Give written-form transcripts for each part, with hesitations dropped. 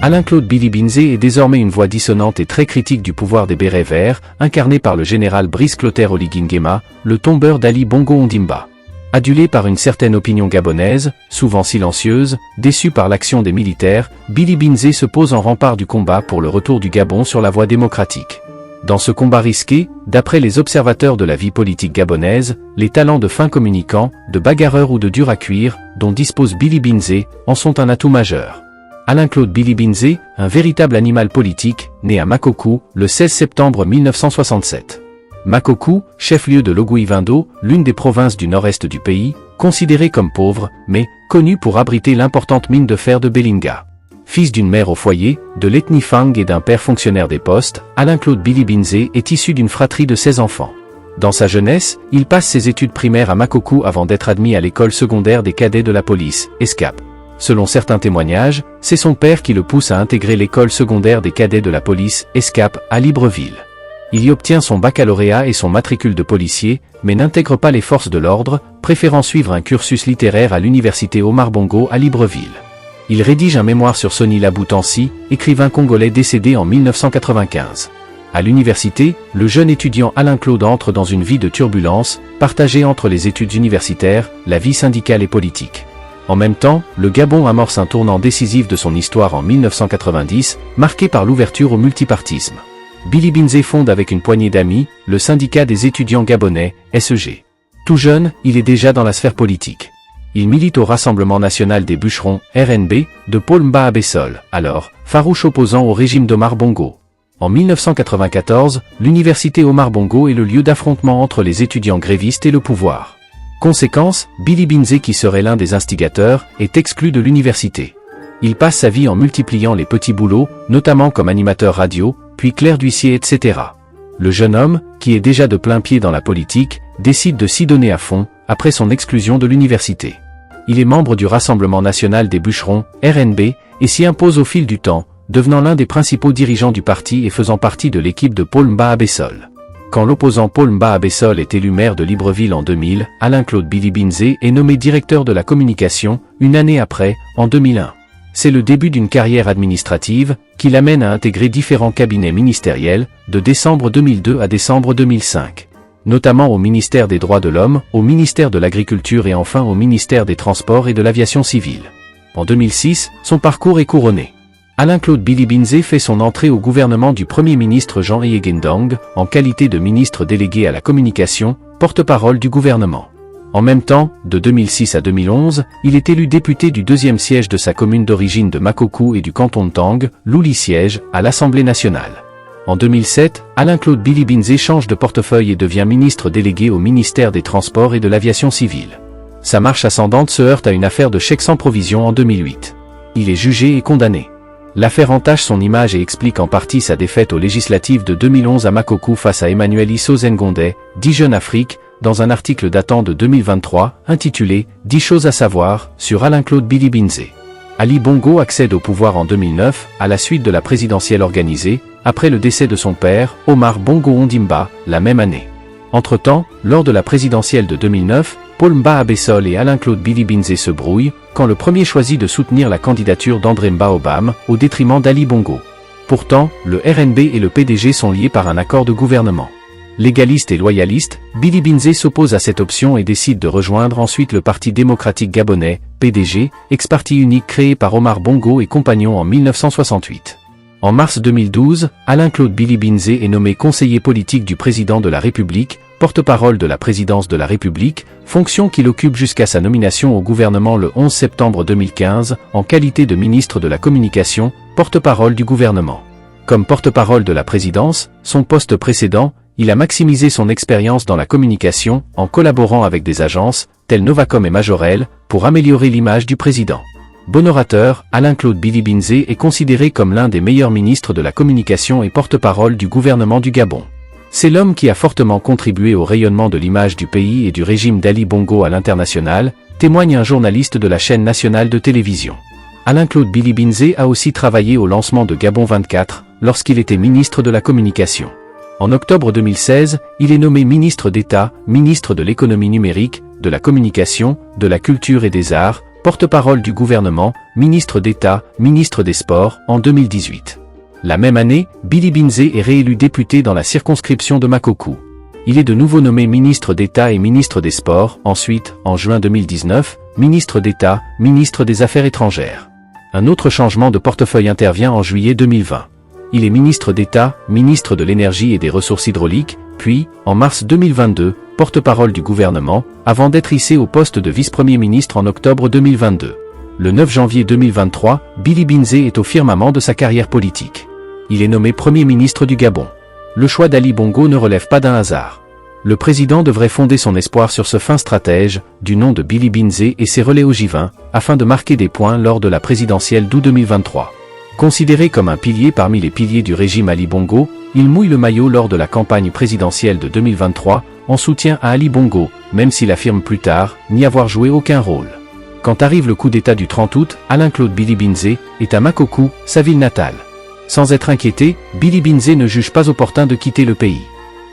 Alain-Claude Billy-Binze est désormais une voix dissonante et très critique du pouvoir des bérets verts, incarné par le général Brice Clotaire Oligui Nguema, le tombeur d'Ali Bongo Ondimba. Adulé par une certaine opinion gabonaise, souvent silencieuse, déçu par l'action des militaires, Billy-Binze se pose en rempart du combat pour le retour du Gabon sur la voie démocratique. Dans ce combat risqué, d'après les observateurs de la vie politique gabonaise, les talents de fin communicant, de bagarreur ou de dur à cuire, dont dispose Billy-Binze, en sont un atout majeur. Alain-Claude Billy-Binze, un véritable animal politique, né à Makokou, le 16 septembre 1967. Makokou, chef-lieu de l'Ogooué-Vindo, l'une des provinces du nord-est du pays, considérée comme pauvre, mais connue pour abriter l'importante mine de fer de Belinga. Fils d'une mère au foyer, de l'ethnie Fang et d'un père fonctionnaire des postes, Alain-Claude Billy-Binze est issu d'une fratrie de 16 enfants. Dans sa jeunesse, il passe ses études primaires à Makokou avant d'être admis à l'école secondaire des cadets de la police, ESCAP. Selon certains témoignages, c'est son père qui le pousse à intégrer l'école secondaire des cadets de la police, ESCAP, à Libreville. Il y obtient son baccalauréat et son matricule de policier, mais n'intègre pas les forces de l'ordre, préférant suivre un cursus littéraire à l'université Omar Bongo à Libreville. Il rédige un mémoire sur Sonny Laboutansi, écrivain congolais décédé en 1995. À l'université, le jeune étudiant Alain-Claude entre dans une vie de turbulence, partagée entre les études universitaires, la vie syndicale et politique. En même temps, le Gabon amorce un tournant décisif de son histoire en 1990, marqué par l'ouverture au multipartisme. Billy-Binze fonde avec une poignée d'amis, le syndicat des étudiants gabonais, SEG. Tout jeune, il est déjà dans la sphère politique. Il milite au Rassemblement national des bûcherons, RNB, de Paul Mba Abessol, alors farouche opposant au régime d'Omar Bongo. En 1994, l'université Omar Bongo est le lieu d'affrontement entre les étudiants grévistes et le pouvoir. Conséquence, Billy-Binze, qui serait l'un des instigateurs, est exclu de l'université. Il passe sa vie en multipliant les petits boulots, notamment comme animateur radio, puis clerc d'huissier, etc. Le jeune homme, qui est déjà de plein pied dans la politique, décide de s'y donner à fond, après son exclusion de l'université. Il est membre du Rassemblement national des bûcherons, RNB, et s'y impose au fil du temps, devenant l'un des principaux dirigeants du parti et faisant partie de l'équipe de Paul Mba Abessol. Quand l'opposant Paul Mba Abessol est élu maire de Libreville en 2000, Alain-Claude Billy-Binze est nommé directeur de la communication, une année après, en 2001. C'est le début d'une carrière administrative, qui l'amène à intégrer différents cabinets ministériels, de décembre 2002 à décembre 2005. Notamment au ministère des Droits de l'Homme, au ministère de l'Agriculture et enfin au ministère des Transports et de l'Aviation civile. En 2006, son parcours est couronné. Alain-Claude Billy-Binze fait son entrée au gouvernement du Premier ministre Jean Eyégendong, en qualité de ministre délégué à la communication, porte-parole du gouvernement. En même temps, de 2006 à 2011, il est élu député du deuxième siège de sa commune d'origine de Makokou et du canton de Tang, Louli siège, à l'Assemblée nationale. En 2007, Alain-Claude Billy-Binze change de portefeuille et devient ministre délégué au ministère des Transports et de l'Aviation civile. Sa marche ascendante se heurte à une affaire de chèques sans provision en 2008. Il est jugé et condamné. L'affaire entache son image et explique en partie sa défaite aux législatives de 2011 à Makokou face à Emmanuel Issou Ngondé, dit Jeune Afrique, dans un article datant de 2023, intitulé « 10 choses à savoir » sur Alain-Claude Billy-Binze. Ali Bongo accède au pouvoir en 2009, à la suite de la présidentielle organisée, après le décès de son père, Omar Bongo Ondimba, la même année. Entre-temps, lors de la présidentielle de 2009, Paul Mba Abessol et Alain-Claude Billy-Binze se brouillent, quand le premier choisit de soutenir la candidature d'André Mba Obam, au détriment d'Ali Bongo. Pourtant, le RNB et le PDG sont liés par un accord de gouvernement. Légaliste et loyaliste, Billy-Binze s'oppose à cette option et décide de rejoindre ensuite le Parti démocratique gabonais, PDG, ex-parti unique créé par Omar Bongo et compagnons en 1968. En mars 2012, Alain-Claude Billy-Binze est nommé conseiller politique du président de la République, porte-parole de la présidence de la République, fonction qu'il occupe jusqu'à sa nomination au gouvernement le 11 septembre 2015, en qualité de ministre de la Communication, porte-parole du gouvernement. Comme porte-parole de la présidence, son poste précédent, il a maximisé son expérience dans la communication, en collaborant avec des agences, telles Novacom et Majorel, pour améliorer l'image du président. Bon orateur, Alain-Claude Billy-Binze est considéré comme l'un des meilleurs ministres de la communication et porte-parole du gouvernement du Gabon. C'est l'homme qui a fortement contribué au rayonnement de l'image du pays et du régime d'Ali Bongo à l'international, témoigne un journaliste de la chaîne nationale de télévision. Alain-Claude Billy-Binze a aussi travaillé au lancement de Gabon 24, lorsqu'il était ministre de la Communication. En octobre 2016, il est nommé ministre d'État, ministre de l'économie numérique, de la communication, de la culture et des arts, porte-parole du gouvernement, ministre d'État, ministre des Sports, en 2018. La même année, Billy Binze est réélu député dans la circonscription de Makokou. Il est de nouveau nommé ministre d'État et ministre des Sports, ensuite, en juin 2019, ministre d'État, ministre des Affaires étrangères. Un autre changement de portefeuille intervient en juillet 2020. Il est ministre d'État, ministre de l'Énergie et des Ressources hydrauliques, puis, en mars 2022, porte-parole du gouvernement, avant d'être hissé au poste de vice-premier ministre en octobre 2022. Le 9 janvier 2023, Billy Binze est au firmament de sa carrière politique. Il est nommé Premier ministre du Gabon. Le choix d'Ali Bongo ne relève pas d'un hasard. Le président devrait fonder son espoir sur ce fin stratège, du nom de Billy Binze et ses relais ogivins, afin de marquer des points lors de la présidentielle d'août 2023. Considéré comme un pilier parmi les piliers du régime Ali Bongo, il mouille le maillot lors de la campagne présidentielle de 2023, en soutien à Ali Bongo, même s'il affirme plus tard n'y avoir joué aucun rôle. Quand arrive le coup d'État du 30 août, Alain-Claude Billy Binze est à Makokou, sa ville natale. Sans être inquiété, Billy Binze ne juge pas opportun de quitter le pays.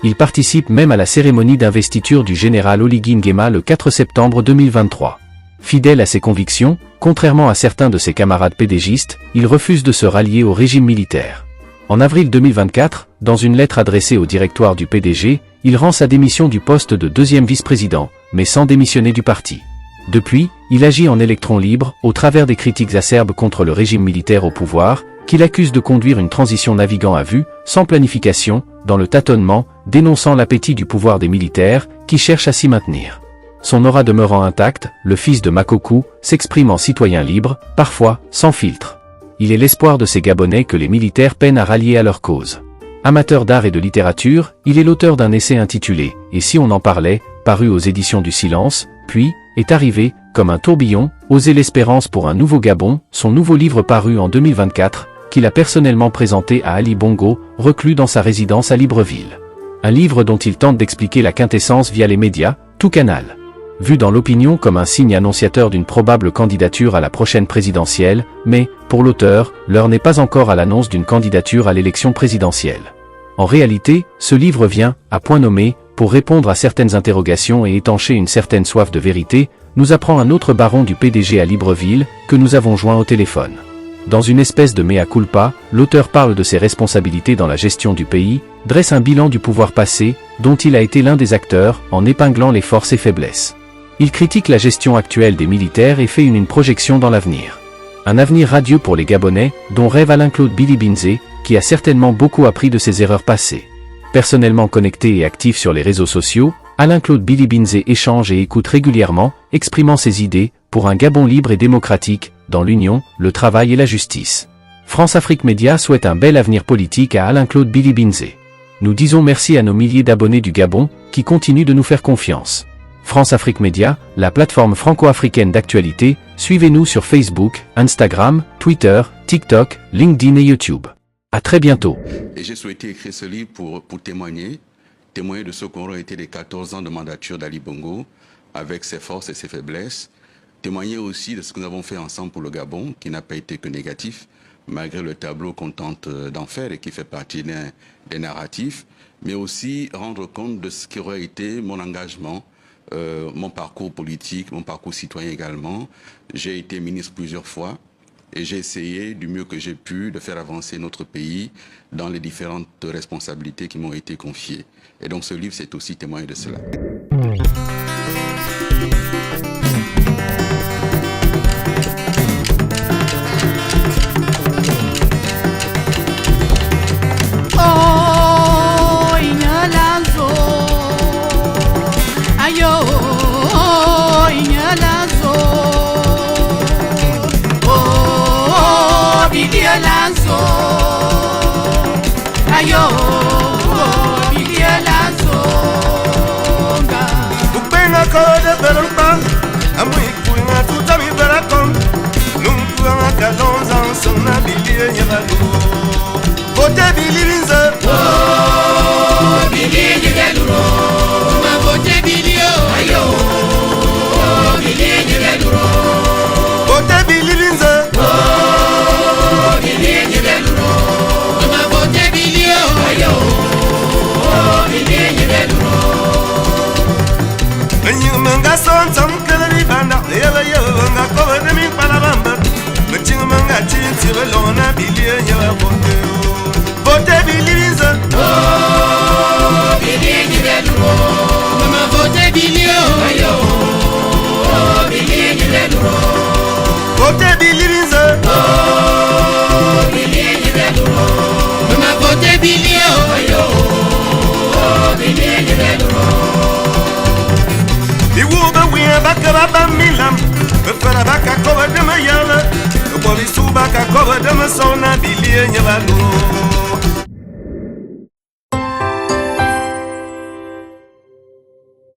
Il participe même à la cérémonie d'investiture du général Oligui Nguema le 4 septembre 2023. Fidèle à ses convictions, contrairement à certains de ses camarades pédégistes, il refuse de se rallier au régime militaire. En avril 2024, dans une lettre adressée au directoire du PDG, il rend sa démission du poste de deuxième vice-président, mais sans démissionner du parti. Depuis, il agit en électron libre, au travers des critiques acerbes contre le régime militaire au pouvoir, qu'il accuse de conduire une transition naviguant à vue, sans planification, dans le tâtonnement, dénonçant l'appétit du pouvoir des militaires, qui cherchent à s'y maintenir. Son aura demeurant intacte, le fils de Makokou s'exprime en citoyen libre, parfois sans filtre. Il est l'espoir de ces Gabonais que les militaires peinent à rallier à leur cause. Amateur d'art et de littérature, il est l'auteur d'un essai intitulé « Et si on en parlait », paru aux éditions du Silence, puis est arrivé, comme un tourbillon, Oser l'espérance pour un nouveau Gabon, son nouveau livre paru en 2024, qu'il a personnellement présenté à Ali Bongo, reclus dans sa résidence à Libreville. Un livre dont il tente d'expliquer la quintessence via les médias, tout canal. Vu dans l'opinion comme un signe annonciateur d'une probable candidature à la prochaine présidentielle, mais, pour l'auteur, l'heure n'est pas encore à l'annonce d'une candidature à l'élection présidentielle. En réalité, ce livre vient, à point nommé, pour répondre à certaines interrogations et étancher une certaine soif de vérité, nous apprend un autre baron du PDG à Libreville, que nous avons joint au téléphone. Dans une espèce de mea culpa, l'auteur parle de ses responsabilités dans la gestion du pays, dresse un bilan du pouvoir passé, dont il a été l'un des acteurs, en épinglant les forces et faiblesses. Il critique la gestion actuelle des militaires et fait une projection dans l'avenir. Un avenir radieux pour les Gabonais, dont rêve Alain-Claude Billy Binze, qui a certainement beaucoup appris de ses erreurs passées. Personnellement connecté et actif sur les réseaux sociaux, Alain-Claude Billy Binze échange et écoute régulièrement, exprimant ses idées, pour un Gabon libre et démocratique, dans l'union, le travail et la justice. France-Afrique Média souhaite un bel avenir politique à Alain-Claude Billy Binze. Nous disons merci à nos milliers d'abonnés du Gabon, qui continuent de nous faire confiance. France-Afrique Média, la plateforme franco-africaine d'actualité, suivez-nous sur Facebook, Instagram, Twitter, TikTok, LinkedIn et YouTube. À très bientôt. Et j'ai souhaité écrire ce livre pour témoigner de ce qu'auront été les 14 ans de mandature d'Ali Bongo, avec ses forces et ses faiblesses. Témoigner aussi de ce que nous avons fait ensemble pour le Gabon, qui n'a pas été que négatif, malgré le tableau qu'on tente d'en faire et qui fait partie des narratifs, mais aussi rendre compte de ce qui aurait été mon engagement, mon parcours politique, mon parcours citoyen également. J'ai été ministre plusieurs fois et j'ai essayé du mieux que j'ai pu de faire avancer notre pays dans les différentes responsabilités qui m'ont été confiées. Et donc ce livre, c'est aussi témoigner de cela. Son some killer, and I Biwuba wien bakaba milam, befara baka koba de mayala, bobi suba ka koba de masona bilie nyabalo.